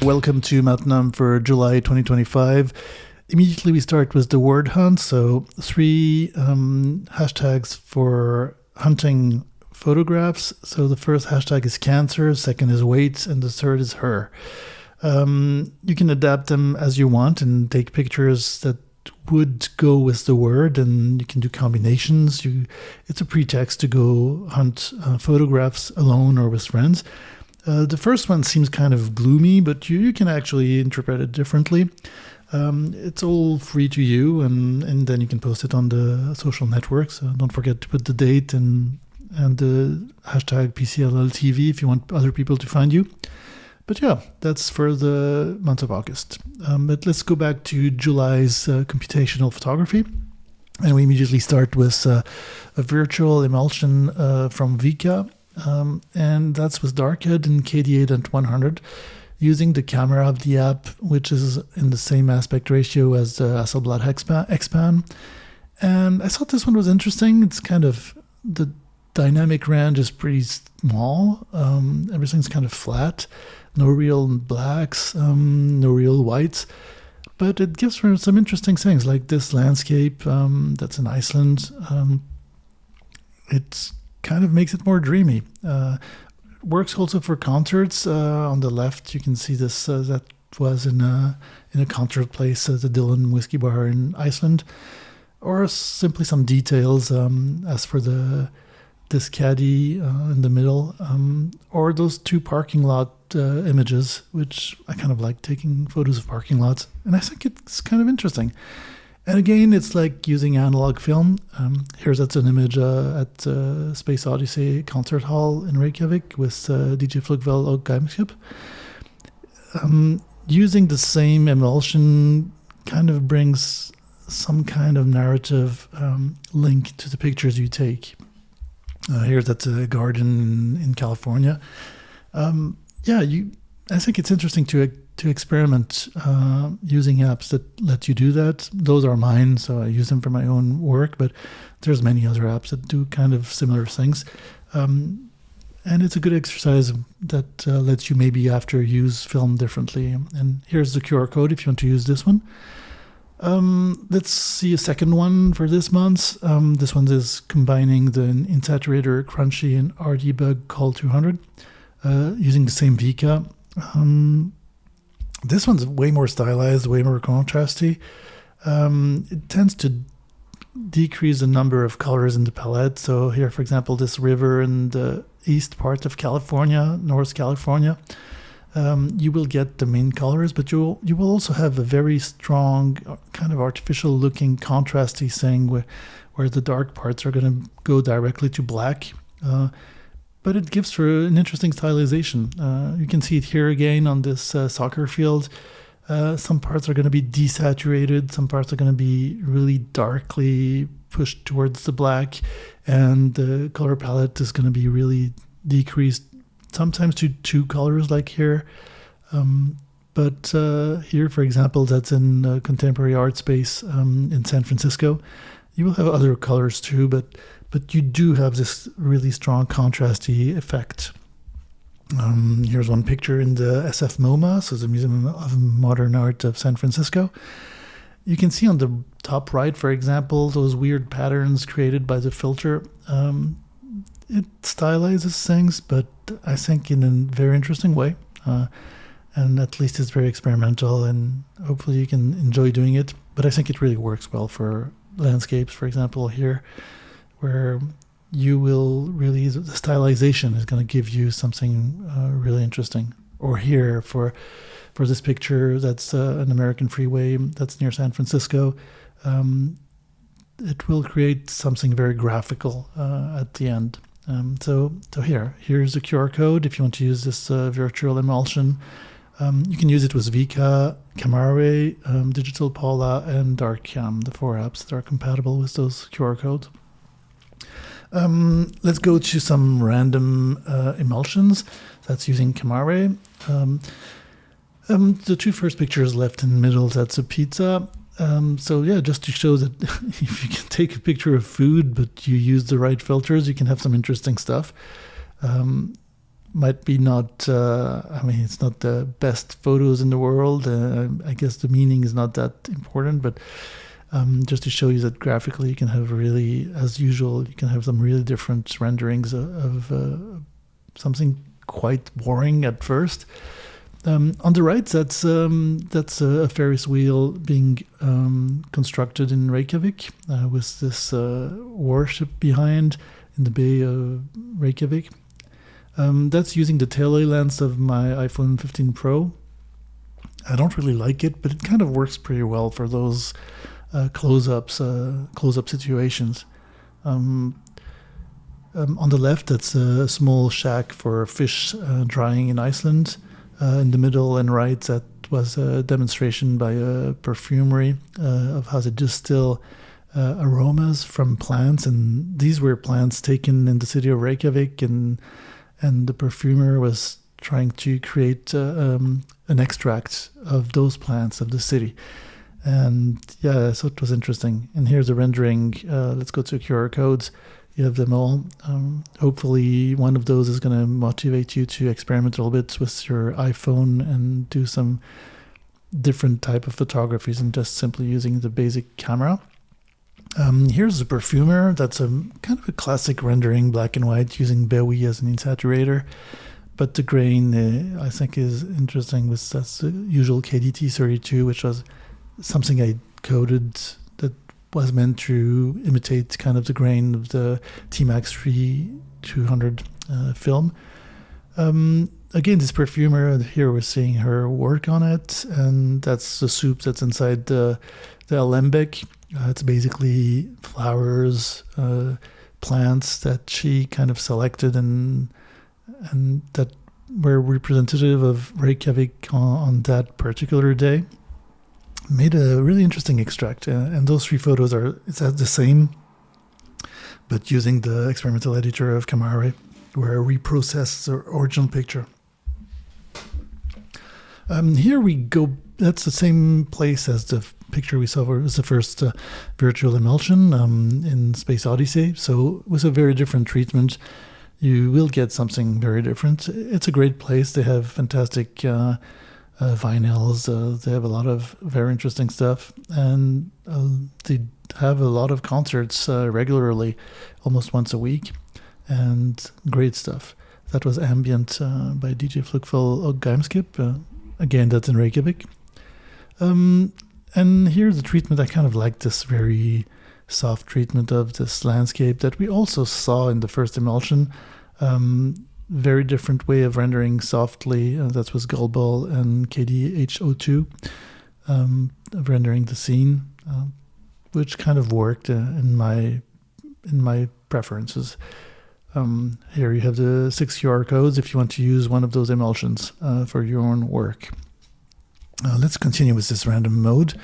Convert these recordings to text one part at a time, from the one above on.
Welcome to Matnam for July 2025. Immediately we start with the word hunt. So 3 hashtags for hunting photographs. So the first hashtag is cancer, second is weight, and the third is her. You can adapt them as you want and take pictures that would go with the word, and you can do combinations. It's a pretext to go hunt photographs alone or with friends. The first one seems kind of gloomy, but you can actually interpret it differently. It's all free to you, and then you can post it on the social networks. Don't forget to put the date and the hashtag PCLL TV if you want other people to find you. But yeah, that's for the month of August. But let's go back to July's computational photography. And we immediately start with a virtual emulsion from Vika. And that's with Darkhead in KD8 and 100, using the camera of the app, which is in the same aspect ratio as the Hasselblad X-Pan. And I thought this one was interesting. It's kind of, the dynamic range is pretty small. Everything's kind of flat. No real blacks, no real whites. But it gives her some interesting things, like this landscape that's in Iceland. It's kind of makes it more dreamy. Works also for concerts. On the left, you can see this that was in a concert place, the Dylan Whiskey Bar in Iceland, or simply some details. As for this caddy in the middle, or those 2 parking lot images, which I kind of like taking photos of parking lots, and I think it's kind of interesting. And again, it's like using analog film. That's an image at Space Odyssey Concert Hall in Reykjavik with DJ Flugvel og Geimskip. Using the same emulsion kind of brings some kind of narrative link to the pictures you take. Here's at a garden in California. I think it's interesting to experiment using apps that let you do that. Those are mine, so I use them for my own work, but there's many other apps that do kind of similar things. And it's a good exercise that lets you maybe after use film differently. And here's the QR code if you want to use this one. Let's see a second one for this month. This one is combining the Insaturator Crunneshy RD Bug Call 200 using the same Vika. This one's way more stylized, way more contrasty. It tends to decrease the number of colors in the palette. So here, for example, this river in the east part of California, North California, you will get the main colors, but you will also have a very strong kind of artificial looking contrasty thing where the dark parts are going to go directly to black. But it gives her an interesting stylization. You can see it here again on this soccer field. Some parts are going to be desaturated. Some parts are going to be really darkly pushed towards the black. And the color palette is going to be really decreased, sometimes to 2 colors like here. But here, for example, that's in Contemporary Art Space in San Francisco. You will have other colors too, but you do have this really strong contrasty effect. Here's one picture in the SF MoMA, so the Museum of Modern Art of San Francisco. You can see on the top right, for example, those weird patterns created by the filter. It stylizes things, but I think in a very interesting way. And at least it's very experimental, and hopefully you can enjoy doing it. But I think it really works well for landscapes, for example, here, where you will really, the stylization is going to give you something really interesting. Or here for this picture, that's an American freeway that's near San Francisco. It will create something very graphical at the end. So here's the QR code if you want to use this virtual emulsion. You can use it with Vika, Camare, Digital Paula, and Darkcam, the 4 apps that are compatible with those QR codes. Let's go to some random emulsions. That's using Camare. The 2 first pictures left in the middle, that's a pizza. Just to show that if you can take a picture of food, but you use the right filters, you can have some interesting stuff. might be not, it's not the best photos in the world. I guess the meaning is not that important, but just to show you that graphically you can have really, as usual, you can have some really different renderings of something quite boring at first. On the right, that's a Ferris wheel being constructed in Reykjavik with this warship behind in the bay of Reykjavik. That's using the tele lens of my iPhone 15 Pro. I don't really like it, but it kind of works pretty well for those close-up situations. On the left, that's a small shack for fish drying in Iceland. In the middle and right, that was a demonstration by a perfumery of how to distill aromas from plants. And these were plants taken in the city of Reykjavik, and the perfumer was trying to create an extract of those plants of the city. And yeah, so it was interesting. And here's a rendering. Let's go to QR codes. You have them all. Hopefully one of those is going to motivate you to experiment a little bit with your iPhone and do some different type of photographies and just simply using the basic camera. Here's the perfumer. That's a kind of a classic rendering, black and white, using Bowie as an insaturator. But the grain, I think, is interesting with that's the usual KDT32, which was something I coded that was meant to imitate kind of the grain of the T-Max 3200 film. Again, this perfumer, here we're seeing her work on it, and that's the soup that's inside the alembic. It's basically flowers, plants that she kind of selected and that were representative of Reykjavik on that particular day. Made a really interesting extract, and those three photos it's the same, but using the experimental editor of Camare, where we reprocess the original picture. Here we go. That's the same place as the picture we saw. It was the first virtual emulsion in Space Odyssey. So it was a very different treatment. You will get something very different. It's a great place. They have fantastic vinyls. They have a lot of very interesting stuff, and they have a lot of concerts regularly, almost once a week, and great stuff. That was Ambient by DJ Flukful og Geimskip. Again, that's in Reykjavik. And here's the treatment. I kind of like this very soft treatment of this landscape that we also saw in the first emulsion. Very different way of rendering softly. That was Gullball and KDH02 of rendering the scene, which kind of worked in my preferences. Here you have the 6 QR codes if you want to use one of those emulsions for your own work. Let's continue with this random mode.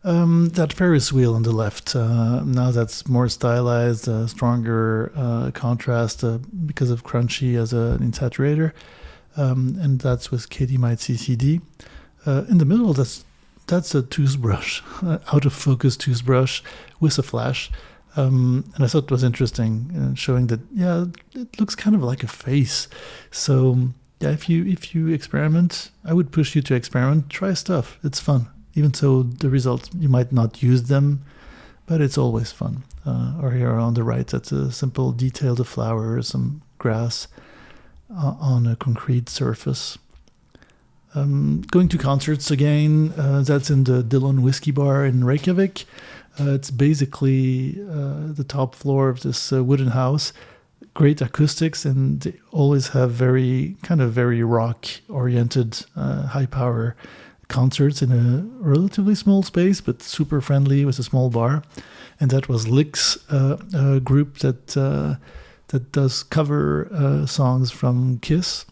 That Ferris wheel on the left, now that's more stylized, stronger contrast because of Crunneshy as an insaturator, and that's with KD Might CCD. In the middle, that's a toothbrush, out of focus toothbrush with a flash, and I thought it was interesting, showing that it looks kind of like a face. So yeah, if you experiment, I would push you to experiment. Try stuff. It's fun. Even so, the results, you might not use them, but it's always fun. Or here on the right, that's a simple detail of flowers, some grass on a concrete surface. Going to concerts again, that's in the Dillon Whiskey Bar in Reykjavik. It's basically the top floor of this wooden house. Great acoustics, and they always have very rock-oriented, high-power concerts in a relatively small space, but super friendly with a small bar. And that was Licks, a group that does cover songs from Kiss.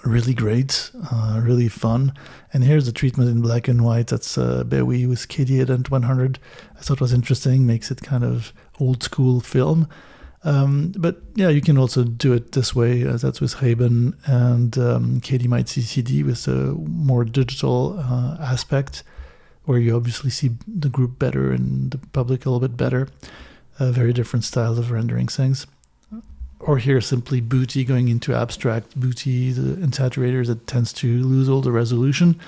Really great, really fun. And here's the treatment in black and white. That's Bowie with KD 100. I thought it was interesting, makes it kind of old school film. But yeah, you can also do it this way. That's with Haben and KD Might CCD with a more digital aspect, where you obviously see the group better and the public a little bit better. Very different style of rendering things. or here simply booty going into abstract booty, the Insaturator that tends to lose all the resolution.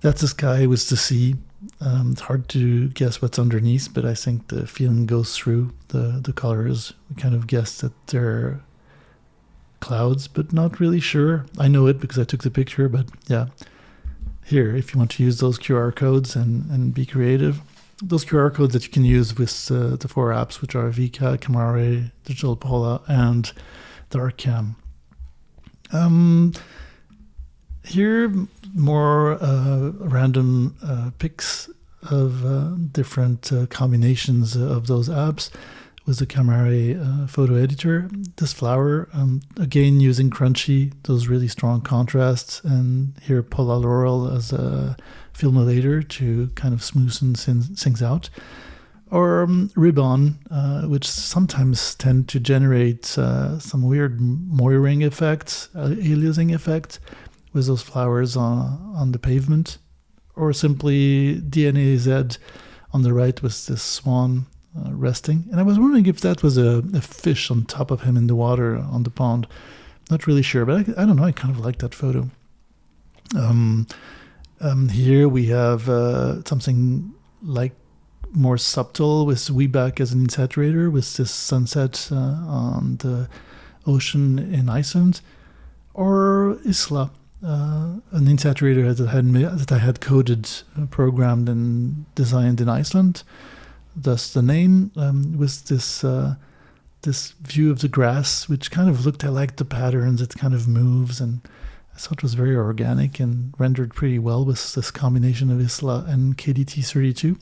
That's the sky with the sea. It's hard to guess what's underneath, but I think the feeling goes through the colors. We kind of guess that they're clouds, but not really sure. I know it because I took the picture, but yeah. Here, if you want to use those QR codes and be creative, those QR codes that you can use with the 4 apps, which are Vika, Camera, Digital Pola, and Darkcam. Here, more random pics of different combinations of those apps with the Camera photo editor. This flower, again using Crunneshy, those really strong contrasts, and here Pola Laurel as a filmulator to kind of smoothen things out. Or ribbon, which sometimes tend to generate some weird moiring effects, aliasing effect, with those flowers on the pavement. Or simply DNA Z on the right with this swan resting. And I was wondering if that was a fish on top of him in the water on the pond. Not really sure, but I don't know, I kind of like that photo. Here we have something like more subtle with Weback as an Insaturator, with this sunset on the ocean in Iceland. Or Isla, an Insaturator that I had coded, programmed and designed in Iceland. Thus the name, with this view of the grass, which kind of looked like the patterns. It kind of moves, and I thought it was very organic and rendered pretty well with this combination of Isla and KDT32,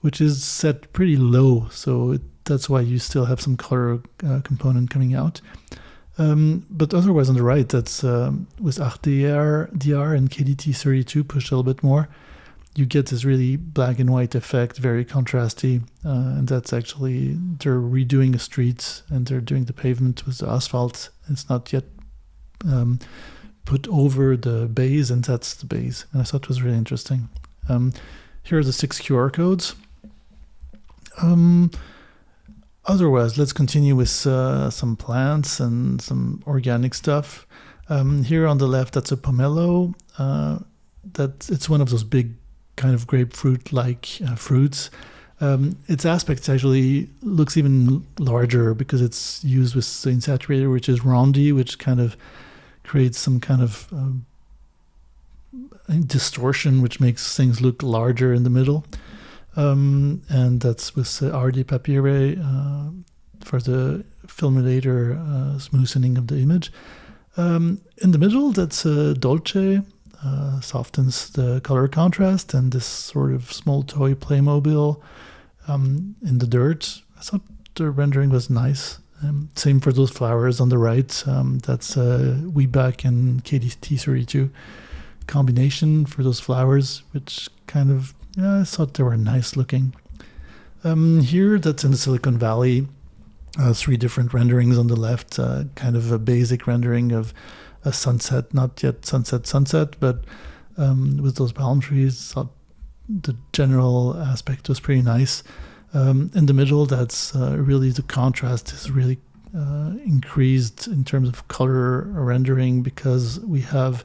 which is set pretty low, so that's why you still have some color component coming out. But otherwise on the right, that's with DR and KDT32 pushed a little bit more. You get this really black and white effect, very contrasty, and that's actually, they're redoing the streets and they're doing the pavement with the asphalt. It's not yet put over the base, and that's the base. And I thought it was really interesting. Here are the 6 QR codes. Otherwise, let's continue with some plants and some organic stuff. Here on the left, that's a pomelo. It's one of those big kind of grapefruit-like fruits. Its aspect actually looks even larger because it's used with the Insaturator, which is roundy, which kind of creates some kind of distortion, which makes things look larger in the middle. And that's with RD Papyre for the filmulator smoothing of the image. In the middle, that's Dolce, softens the color contrast, and this sort of small toy Playmobil in the dirt. I thought the rendering was nice. Same for those flowers on the right. That's Weback and KDT32 combination for those flowers, which kind of, I thought they were nice looking. Here, that's in the Silicon Valley. 3 different renderings on the left, kind of a basic rendering of a sunset, not yet sunset, but with those palm trees. Thought the general aspect was pretty nice. In the middle, that's really, the contrast is really increased in terms of color rendering, because we have,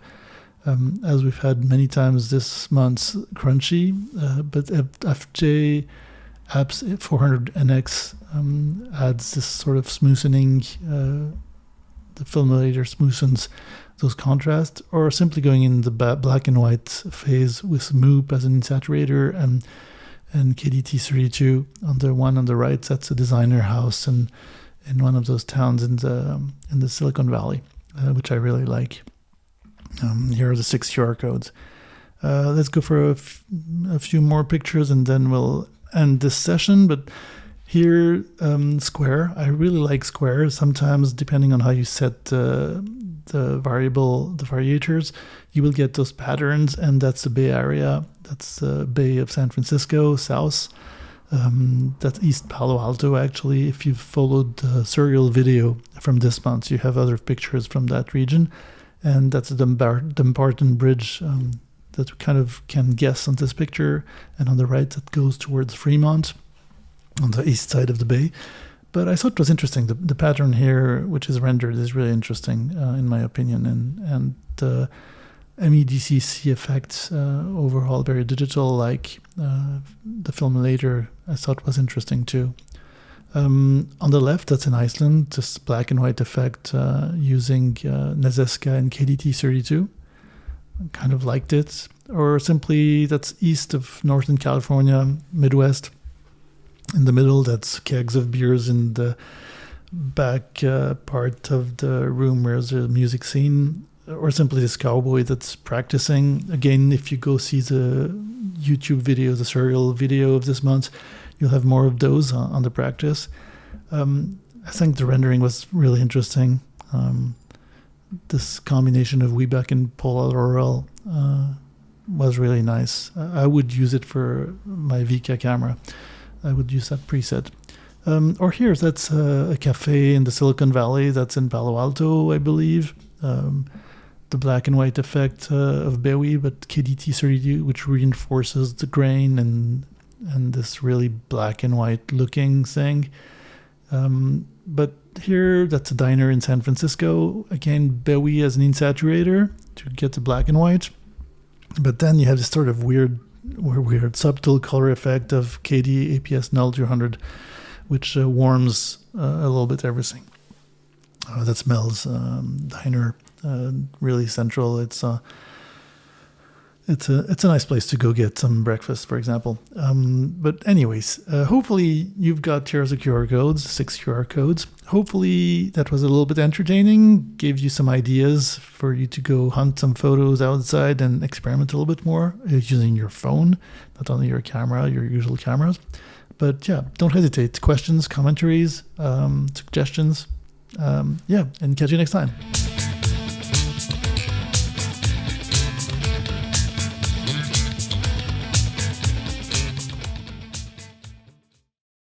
as we've had many times this month, Crunneshy, but FJ Apps 400NX adds this sort of smoothing. The filmulator smoothens those contrasts, or simply going in the black and white phase with Moop as an Insaturator and KDT32 on the one on the right. That's a designer house in one of those towns in the Silicon Valley, which I really like. Here are the 6 QR codes. Let's go for a few more pictures and then we'll end this session. But here, square. I really like square. Sometimes, depending on how you set the variators, you will get those patterns, and that's the Bay Area. That's the Bay of San Francisco, south. That's East Palo Alto, actually. If you've followed the serial video from this month, you have other pictures from that region. And that's the Dumbarton Bridge that we kind of can guess on this picture. And on the right, that goes towards Fremont, on the east side of the bay. But I thought it was interesting. The pattern here, which is rendered, is really interesting in my opinion, and the MEDCC effects overall very digital, like the film later, I thought was interesting too. On the left, that's in Iceland, just black and white effect using Nezeska and KDT32. Kind of liked it. Or simply, that's east of Northern California, Midwest. In the middle, that's kegs of beers in the back part of the room where there's a music scene. Or simply this cowboy that's practicing. Again, if you go see the YouTube video, the serial video of this month, you'll have more of those on the practice. I think the rendering was really interesting. This combination of Webeck and Paul Laurel was really nice. I would use it for my Vika camera. I would use that preset. Or here, that's a cafe in the Silicon Valley. That's in Palo Alto, I believe. The black and white effect of Bowie, but KDT32, which reinforces the grain and this really black and white looking thing. But here, that's a diner in San Francisco. Again, Bowie as an insaturator to get the black and white. But then you have this sort of weird subtle color effect of KD APS null 200, which warms a little bit everything. That smells diner really central. It's a nice place to go get some breakfast, for example. But anyways, hopefully you've got here the QR codes, 6 QR codes. Hopefully that was a little bit entertaining, gave you some ideas for you to go hunt some photos outside and experiment a little bit more using your phone, not only your camera, your usual cameras. But yeah, don't hesitate. Questions, commentaries, suggestions. And catch you next time.